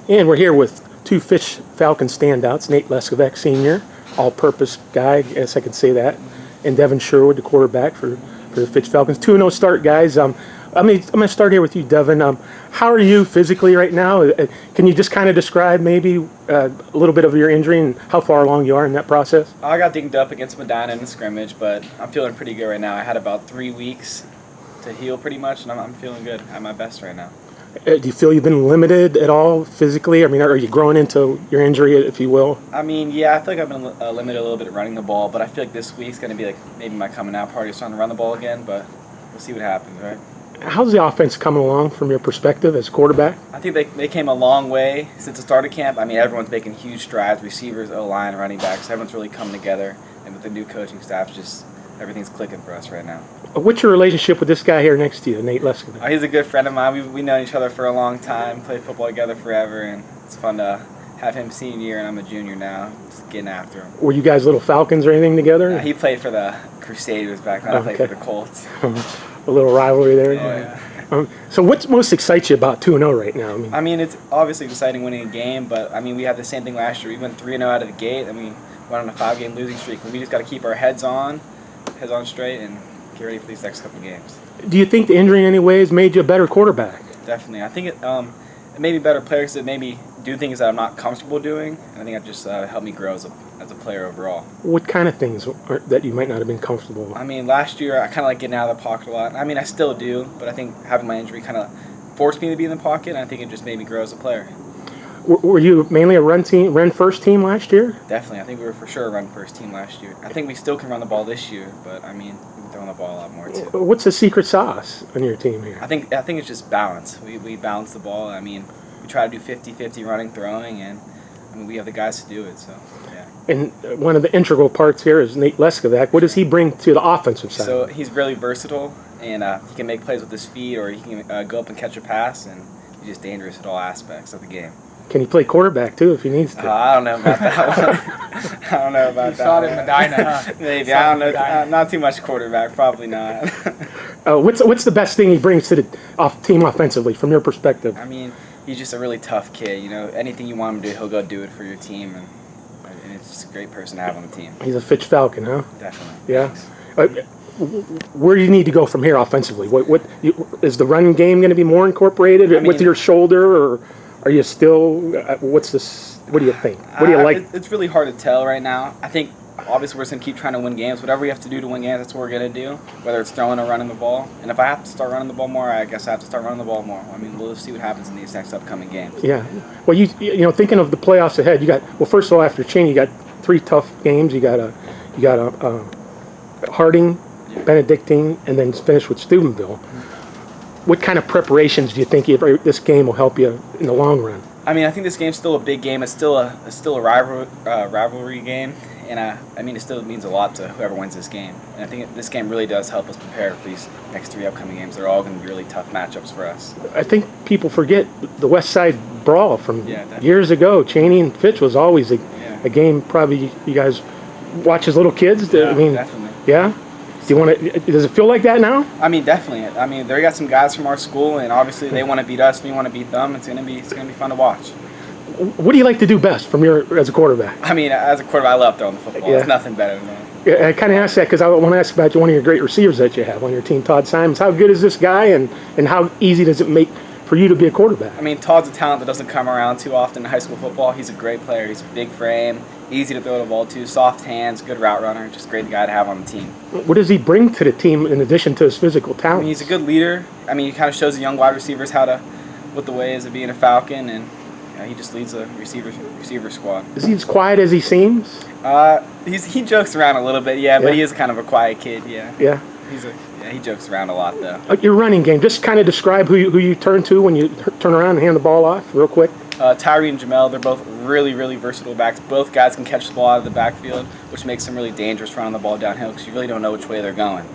And we're here with two Fitch Falcon standouts, Nate Leskovac, senior, all-purpose guy, I guess I could say that, and Devin Sherwood, the quarterback for the Fitch Falcons. 2-0 start, guys. I'm going to start here with you, Devin. How are you physically right now? Can you just kind of describe maybe a little bit of your injury and how far along you are in that process? I got dinged up against Medina in the scrimmage, but I'm feeling pretty good right now. I had about 3 weeks to heal pretty much, and I'm feeling good. I'm at my best right now. Do you feel you've been limited at all physically? I mean, are you growing into your injury, if you will? I mean, yeah, I feel like I've been limited a little bit at running the ball, but I feel like this week's going to be like maybe my coming out party, starting to run the ball again, but we'll see what happens, right? How's the offense coming along from your perspective as quarterback? I think they came a long way since the start of camp. I mean, everyone's making huge strides, receivers, O-line, running backs. Everyone's really coming together, and with the new coaching staff, just everything's clicking for us right now. What's your relationship with this guy here next to you, Nate Leskovac? He's a good friend of mine. We've known each other for a long time, played football together forever, and it's fun to have him senior year, and I'm a junior now, just getting after him. Were you guys little Falcons or anything together? He played for the Crusaders back then. I played for the Colts. A little rivalry there. Yeah. So what most excites you about 2-0 right now? I mean, it's obviously exciting winning a game, but I mean, we had the same thing last year. We went 3-0 out of the gate, and we went on a 5-game losing streak, and we just got to keep our heads on straight, and get ready for these next couple games. Do you think the injury in any ways made you a better quarterback? Definitely. I think it made me better player because it made me do things that I'm not comfortable doing, and I think it just helped me grow as a player overall. What kind of things that you might not have been comfortable with? I mean, last year I kind of like getting out of the pocket a lot. I mean, I still do, but I think having my injury kind of forced me to be in the pocket, and I think it just made me grow as a player. Were you mainly a run first team last year? Definitely. I think we were for sure a run first team last year. I think we still can run the ball this year, but I mean, we've been throwing the ball a lot more too. What's the secret sauce on your team here? I think it's just balance. We balance the ball. I mean, we try to do 50-50 running, throwing, and I mean, we have the guys to do it, so yeah. And one of the integral parts here is Nate Leskovac. What does he bring to the offensive side? So he's really versatile, and he can make plays with his feet, or he can go up and catch a pass, and he's just dangerous at all aspects of the game. Can he play quarterback too if he needs to? I don't know about that one. I don't know about you that. saw it in Medina, huh? Maybe. I don't know. Not too much quarterback. Probably not. What's the best thing he brings to the team offensively from your perspective? I mean, he's just a really tough kid. You know, anything you want him to do, he'll go do it for your team, and it's just a great person to have on the team. He's a Fitch Falcon, huh? Definitely. Yeah. Where do you need to go from here offensively? Is the run game going to be more incorporated with your shoulder, or are you still? What do you think? What do you like? It's really hard to tell right now. I think obviously we're just gonna keep trying to win games. Whatever we have to do to win games, that's what we're gonna do. Whether it's throwing or running the ball. And if I have to start running the ball more, I guess I have to start running the ball more. I mean, we'll see what happens in these next upcoming games. Yeah. Well, you know, thinking of the playoffs ahead, first of all, after Chaney, you got 3 tough games. You got a Harding, Benedictine, and then finish with Steubenville. What kind of preparations do you think this game will help you in the long run? I mean, I think this game's still a big game. It's still a rivalry game, and I mean, it still means a lot to whoever wins this game. And I think this game really does help us prepare for these next 3 upcoming games. They're all going to be really tough matchups for us. I think people forget the West Side brawl from definitely. years ago. Chaney and Fitch was always a game. Probably you guys watch as little kids. Yeah, I mean, definitely. Yeah. Do you want to? Does it feel like that now? I mean, definitely. I mean, they got some guys from our school, and obviously they want to beat us. We want to beat them. It's gonna be fun to watch. What do you like to do best as a quarterback? I mean, as a quarterback, I love throwing the football. Yeah. There's nothing better than that. Yeah, I kind of asked that because I want to ask about one of your great receivers that you have on your team, Todd Simons. How good is this guy, and how easy does it make for you to be a quarterback? I mean, Todd's a talent that doesn't come around too often in high school football. He's a great player. He's a big frame, easy to throw the ball to, soft hands, good route runner. Just a great guy to have on the team. What does he bring to the team in addition to his physical talent? I mean, he's a good leader. I mean, he kind of shows the young wide receivers what the way is of being a Falcon, and he just leads the receiver squad. Is he as quiet as he seems? He jokes around a little bit, but he is kind of a quiet kid, yeah. Yeah. He jokes around a lot, though. Your running game, just kind of describe who you turn to when you turn around and hand the ball off real quick. Tyree and Jamel, they're both really, really versatile backs. Both guys can catch the ball out of the backfield, which makes them really dangerous running the ball downhill because you really don't know which way they're going.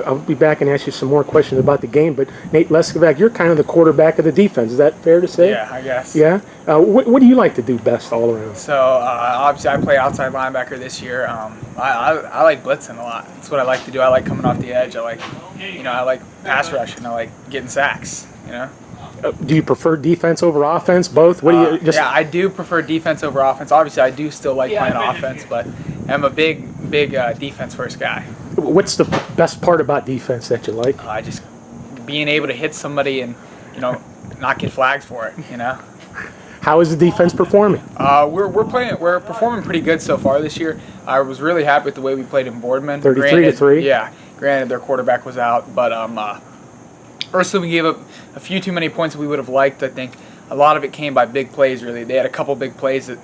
I'll be back and ask you some more questions about the game, but Nate Leskovac, you're kind of the quarterback of the defense. Is that fair to say? Yeah, I guess. Yeah? What do you like to do best all around? So, obviously, I play outside linebacker this year. I like blitzing a lot. That's what I like to do. I like coming off the edge. I like pass rush, and I like getting sacks, Do you prefer defense over offense? Both? What do you just? Yeah, I do prefer defense over offense. Obviously, I do still like playing offense, but I'm a big defense first guy. What's the best part about defense that you like? Just being able to hit somebody and not get flagged for it. How is the defense performing? We're performing pretty good so far this year. I was really happy with the way we played in Boardman. 33-3. Yeah, granted their quarterback was out, but Ursula, we gave up a few too many points that we would have liked. I think a lot of it came by big plays. Really, they had a couple big plays that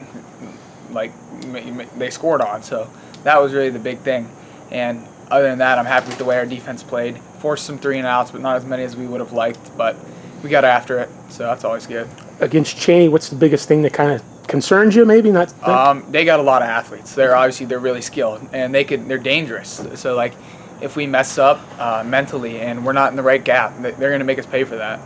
they scored on. So that was really the big thing. And other than that, I'm happy with the way our defense played. Forced some 3-and-outs, but not as many as we would have liked. But we got after it, so that's always good. Against Chaney, what's the biggest thing that kind of concerns you? Maybe not. They got a lot of athletes. They're really skilled, and they're dangerous. So if we mess up mentally and we're not in the right gap, they're going to make us pay for that.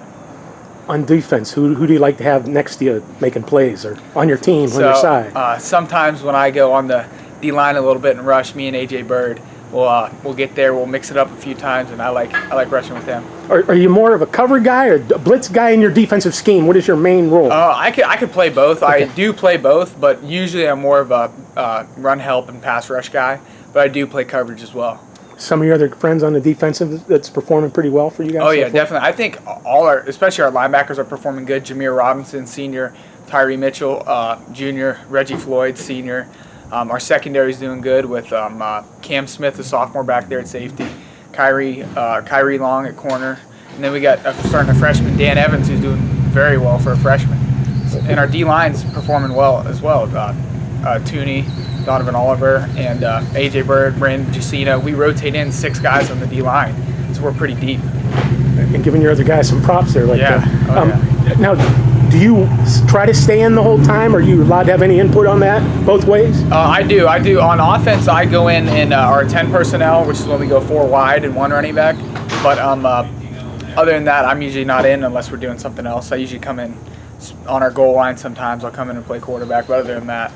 On defense, who do you like to have next to you making plays or on your team, on your side? Sometimes when I go on the D-line a little bit and rush, me and AJ Bird, we'll get there, we'll mix it up a few times, and I like rushing with him. Are you more of a cover guy or a blitz guy in your defensive scheme? What is your main role? I could play both. Okay. I do play both, but usually I'm more of a run help and pass rush guy, but I do play coverage as well. Some of your other friends on the defensive that's performing pretty well for you guys? Oh, yeah, definitely. I think especially our linebackers are performing good. Jameer Robinson, senior, Tyree Mitchell, junior, Reggie Floyd, senior. Our secondary is doing good with Cam Smith, the sophomore back there at safety, Kyrie Long at corner, and then we got starting a freshman, Dan Evans, who's doing very well for a freshman. And our D-line's performing well as well. Tooney, Donovan Oliver, and AJ Bird, Brandon Jacino. We rotate in 6 guys on the D-line, so we're pretty deep. And giving your other guys some props there. Yeah. Now, do you try to stay in the whole time? Are you allowed to have any input on that, both ways? I do. On offense, I go in our 10 personnel, which is when we go 4 wide and 1 running back. But other than that, I'm usually not in unless we're doing something else. I usually come in on our goal line sometimes. I'll come in and play quarterback, but other than that,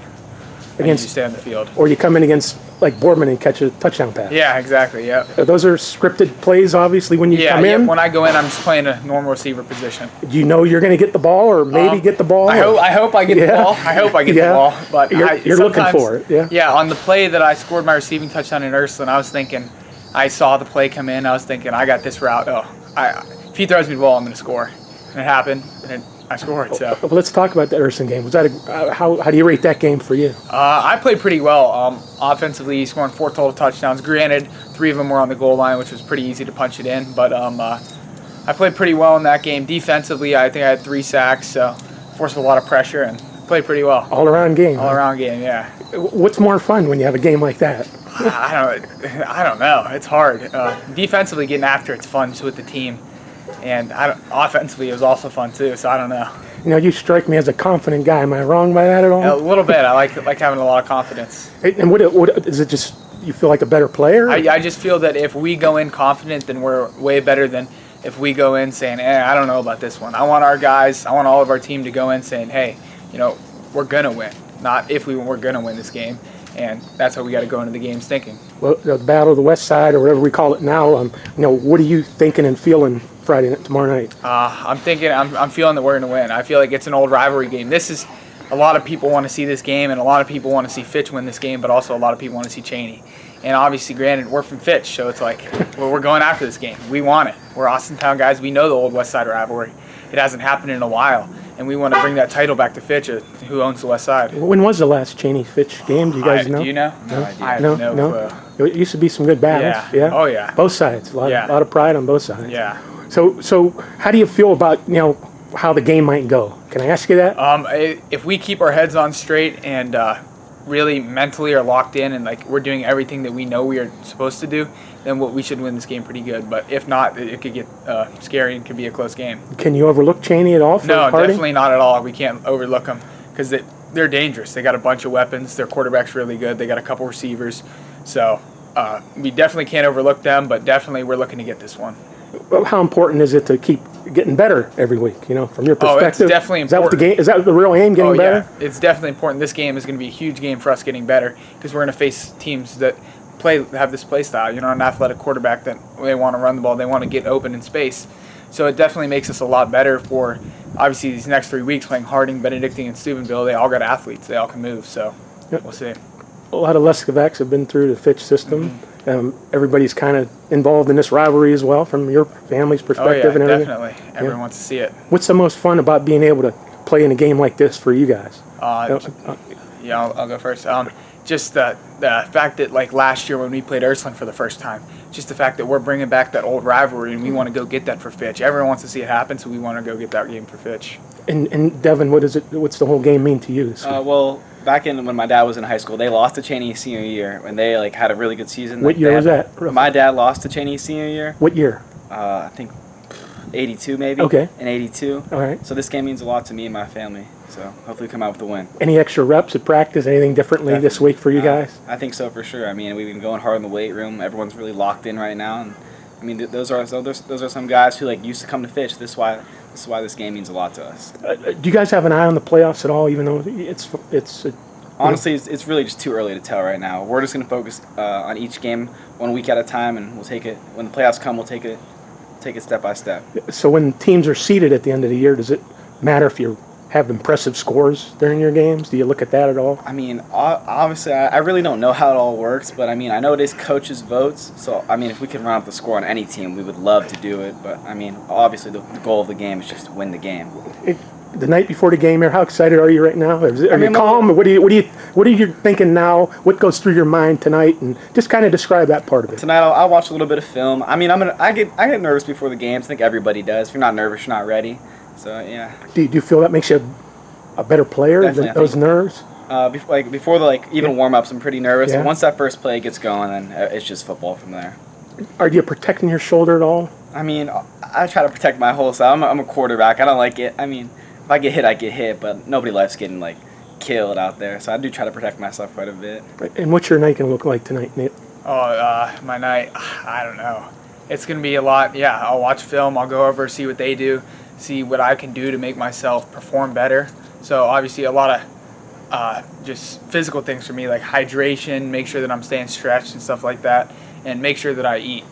I usually stay on the field. Or you come in against like Boardman and catch a touchdown pass. Yeah, exactly. Yeah. Those are scripted plays, obviously, when you come in. Yeah. When I go in, I'm just playing a normal receiver position. Do you know you're going to get the ball, or maybe get the ball? I hope I get the ball. I hope I get the ball. But you're looking for it. Yeah. Yeah. On the play that I scored my receiving touchdown in Ursuline, I was thinking, I saw the play come in. I was thinking, I got this route. If he throws me the ball, I'm going to score. And it happened. And I scored. So. Well, let's talk about the Ursuline game. Was that how do you rate that game for you? I played pretty well. Offensively, scoring 4 total touchdowns. Granted, 3 of them were on the goal line, which was pretty easy to punch it in. But I played pretty well in that game. Defensively, I think I had 3 sacks, so forced a lot of pressure and played pretty well. All-around game. All-around game, yeah. What's more fun when you have a game like that? I don't know. It's hard. Defensively, getting after it's fun just with the team. And offensively, it was also fun too. So I don't know. You strike me as a confident guy. Am I wrong by that at all? A little bit. I like having a lot of confidence. And what is it? Just you feel like a better player? I just feel that if we go in confident, then we're way better than if we go in saying, I don't know about this one. I want our guys. I want all of our team to go in saying, hey, we're gonna win. Not if we're gonna win this game. And that's how we got to go into the games thinking. Well, the Battle of the West Side, or whatever we call it now, what are you thinking and feeling Friday night, tomorrow night? I'm feeling that we're going to win. I feel like it's an old rivalry game. A lot of people want to see this game, and a lot of people want to see Fitch win this game, but also a lot of people want to see Chaney. And obviously, granted, we're from Fitch, so it's like, we're going after this game. We want it. We're Austintown guys. We know the old West Side rivalry. It hasn't happened in a while. And we want to bring that title back to Fitch, who owns the West Side. When was the last Chaney-Fitch game? Do you guys know? Do you know? No idea. I have no clue. It used to be some good battles. Yeah. Oh, yeah. Both sides. A lot of pride on both sides. Yeah. So how do you feel about, how the game might go? Can I ask you that? If we keep our heads on straight and really mentally are locked in and we're doing everything that we know we are supposed to do, then we should win this game pretty good. But if not, it could get scary and could be a close game. Can you overlook Chaney at all? No, definitely not at all. We can't overlook them because they're dangerous. They got a bunch of weapons. Their quarterback's really good. They got a couple receivers. So we definitely can't overlook them, but definitely we're looking to get this one. How important is it to keep getting better every week, from your perspective? It's definitely important. Is that the real aim, getting better? Yeah, it's definitely important. This game is going to be a huge game for us getting better because we're going to face teams that have this play style. An athletic quarterback that they want to run the ball, they want to get open in space. So it definitely makes us a lot better for, obviously, these next 3 weeks playing Harding, Benedictine, and Steubenville. They all got athletes. They all can move, so we'll see. A lot of Leskovacs have been through the Fitch system. Everybody's kind of involved in this rivalry as well, from your family's perspective and everything. Definitely. Everyone wants to see it. What's the most fun about being able to play in a game like this for you guys? Yeah, I'll go first. Just the fact that, like, last year when we played Ursuline for the first time, just the fact that we're bringing back that old rivalry and we want to go get that for Fitch. Everyone wants to see it happen, so we want to go get that game for Fitch. And Devin, what's the whole game mean to you? Well, back when my dad was in high school, they lost to Chaney senior year, and they had a really good season. What year was that? My dad lost to Chaney senior year. What year? I think 82 maybe. Okay. In 82. All right. So this game means a lot to me and my family. So hopefully come out with a win. Any extra reps at practice? Anything differently this week for you guys? I think so for sure. I mean, we've been going hard in the weight room. Everyone's really locked in right now, and I mean, those are some guys who used to come to Fitch. This is why this game means a lot to us. Do you guys have an eye on the playoffs at all? Even though it's honestly, it's really just too early to tell right now. We're just going to focus on each game 1 week at a time, and we'll take it when the playoffs come. We'll take it step by step. So when teams are seeded at the end of the year, does it matter if you have impressive scores during your games? Do you look at that at all? I mean, obviously, I really don't know how it all works, but I mean, I know it is coaches' votes. So I mean, if we can run up the score on any team, we would love to do it. But I mean, obviously, the goal of the game is just to win the game. The night before the game here, how excited are you right now? Are you calm? What are you thinking now? What goes through your mind tonight? And just kind of describe that part of it. Tonight, I'll watch a little bit of film. I mean, I get nervous before the games. I think everybody does. If you're not nervous, you're not ready. So yeah. Do you feel that makes you a better player than those nerves? Before the even warm-ups, I'm pretty nervous. Yeah. But once that first play gets going, then it's just football from there. Are you protecting your shoulder at all? I mean, I try to protect my whole side. I'm a quarterback. I don't like it. I mean, if I get hit, I get hit, but nobody likes getting killed out there. So I do try to protect myself quite a bit. And what's your night going to look like tonight, Nate? My night, I don't know. It's going to be a lot. Yeah, I'll watch film. I'll go over, see what they do, see what I can do to make myself perform better. So obviously a lot of just physical things for me, like hydration, make sure that I'm staying stretched and stuff like that, and make sure that I eat,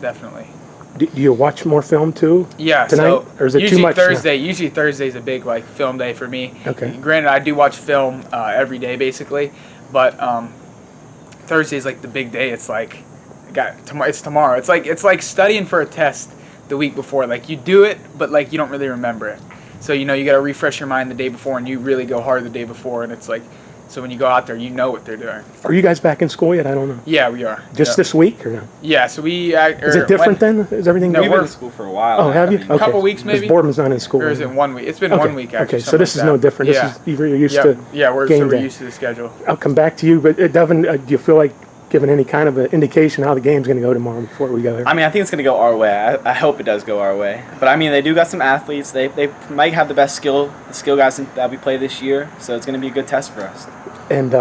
definitely. Do you watch more film too? Yeah, tonight, or is it too much? Usually Thursday's a big film day for me. Okay. Granted, I do watch film every day basically, but Thursday's the big day. It's it's tomorrow. It's like studying for a test the week before. You do it, but you don't really remember it. So you got to refresh your mind the day before, and you really go hard the day before, and it's so when you go out there, you know what they're doing. Are you guys back in school yet? I don't know. Yeah, we are. Just this week or no? Yeah, so we... Is it different then? Is everything... No, we've been in school for a while. Oh, have you? A couple weeks maybe? Because Boardman's not in school. Or is it 1 week? It's been 1 week actually. Okay, so this is no different. Yeah. This is you're used to we're used to the schedule. I'll come back to you, but Devin, do you feel like giving any kind of an indication how the game's going to go tomorrow before we go there? I mean, I think it's going to go our way. I hope it does go our way. But I mean, they do got some athletes. They might have the best skill guys that we play this year. So it's going to be a good test for us. And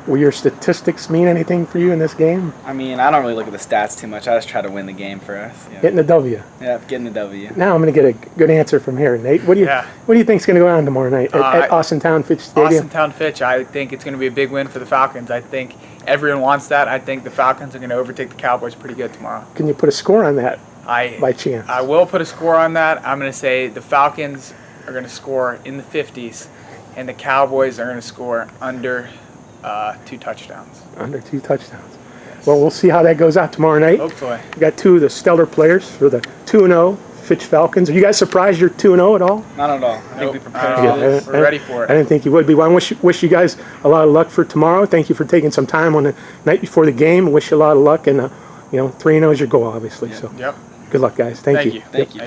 will your statistics mean anything for you in this game? I mean, I don't really look at the stats too much. I just try to win the game for us. Yeah. Getting the W. Yeah, getting the W. Now I'm going to get a good answer from here, Nate. What do you think is going to go on tomorrow night at Austintown Fitch Stadium? Austintown Fitch, I think it's going to be a big win for the Falcons. I think everyone wants that. I think the Falcons are going to overtake the Cowboys pretty good tomorrow. Can you put a score on that by chance? I will put a score on that. I'm going to say the Falcons are going to score in the 50s, and the Cowboys are going to score under 2 touchdowns. Under 2 touchdowns. Yes. Well, we'll see how that goes out tomorrow night. Hopefully. We got 2 of the stellar players for the 2-0 Fitch Falcons. Are you guys surprised you're 2-0 at all? Not at all. I think we prepared for this. We're ready for it. I didn't think you would be. Well, I wish you guys a lot of luck for tomorrow. Thank you for taking some time on the night before the game. Wish you a lot of luck, and 3-0 is your goal, obviously. Yep. So, good luck, guys. Thank you. Thank you.